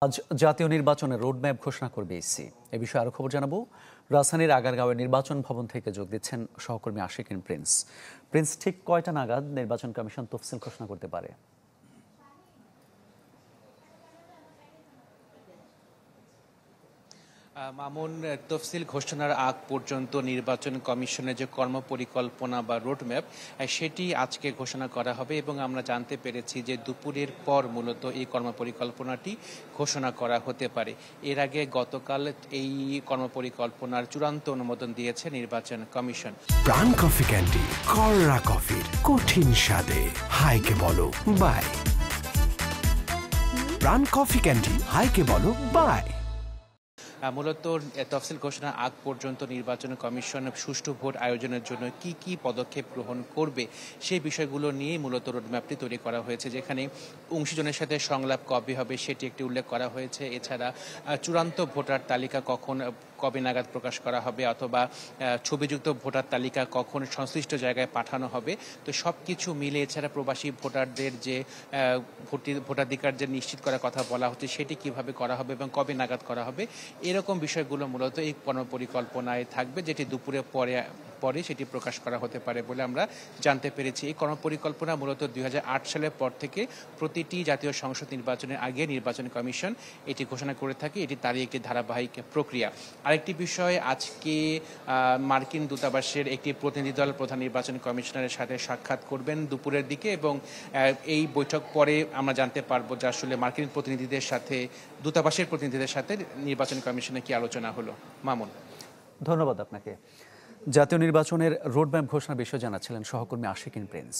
আজ জাতীয় নির্বাচনের রোডম্যাপ ঘোষণা করবে ইসি। এ বিষয়ে আরো খবর জানাবো। রাজধানীর আগারগাঁওয়ের নির্বাচন ভবন থেকে যোগ দিচ্ছেন সহকর্মী আশিকিন প্রিন্স। প্রিন্স, ঠিক কয়টা নাগাদ নির্বাচন কমিশন তফসিল ঘোষণা করতে পারে? মামুন, তফসিল ঘোষণার আগ পর্যন্ত নির্বাচন কমিশনের যে কর্মপরিকল্পনা বা রোডম্যাপ সেটি আজকে ঘোষণা করা হবে এবং আমরা জানতে পেরেছি যে দুপুরের পর মূলত এই কর্মপরিকল্পনাটি ঘোষণা করা হতে পারে। এর আগে গতকাল এই কর্মপরিকল্পনার চূড়ান্ত অনুমোদন দিয়েছে নির্বাচন কমিশন। প্রাণ কফি ক্যান্ডি, কররা কফির কঠিন স্বাদে হাইকে বলো বাই। প্রাণ কফি ক্যান্ডি, হাইকে বলো বাই। মূলত তফসিল ঘোষণার আগ পর্যন্ত নির্বাচন কমিশন সুষ্ঠু ভোট আয়োজনের জন্য কি কি পদক্ষেপ গ্রহণ করবে সেই বিষয়গুলো নিয়ে মূলত রোডম্যাপটি তৈরি করা হয়েছে, যেখানে অংশীজনের সাথে সংলাপ কবে হবে সেটি একটি উল্লেখ করা হয়েছে। এছাড়া চূড়ান্ত ভোটার তালিকা কবে নাগাদ প্রকাশ করা হবে, অথবা ছবিযুক্ত ভোটার তালিকা কখন সংশ্লিষ্ট জায়গায় পাঠানো হবে। তো সব কিছু মিলে এছাড়া প্রবাসী ভোটারদের যে ভোটাধিকার যে নিশ্চিত করার কথা বলা হচ্ছে সেটি কিভাবে করা হবে এবং কবে নাগাদ করা হবে, এরকম বিষয়গুলো মূলত এই কর্মপরিকল্পনায় থাকবে, যেটি দুপুরে পরে সেটি প্রকাশ করা হতে পারে বলে আমরা জানতে পেরেছি। এই কর্মপরিকল্পনা মূলত 2008 সালের পর থেকে প্রতিটি জাতীয় সংসদ নির্বাচনের আগে নির্বাচন কমিশন এটি ঘোষণা করে থাকে। এটি তারই একটি ধারাবাহিক প্রক্রিয়া। আরেকটি বিষয়, আজকে মার্কিন দূতাবাসের একটি প্রতিনিধি দল প্রধান নির্বাচন কমিশনারের সাথে সাক্ষাৎ করবেন দুপুরের দিকে এবং এই বৈঠক পরে আমরা জানতে পারবো যে আসলে মার্কিন প্রতিনিধিদের সাথে, দূতাবাসের প্রতিনিধিদের সাথে নির্বাচন কমিশনে কি আলোচনা হলো। মামুন, ধন্যবাদ আপনাকে। জাতীয় নির্বাচনের রোডম্যাপ ঘোষণার বিষয়ে জানাচ্ছিলেন সহকর্মী আশিকিন প্রিন্স।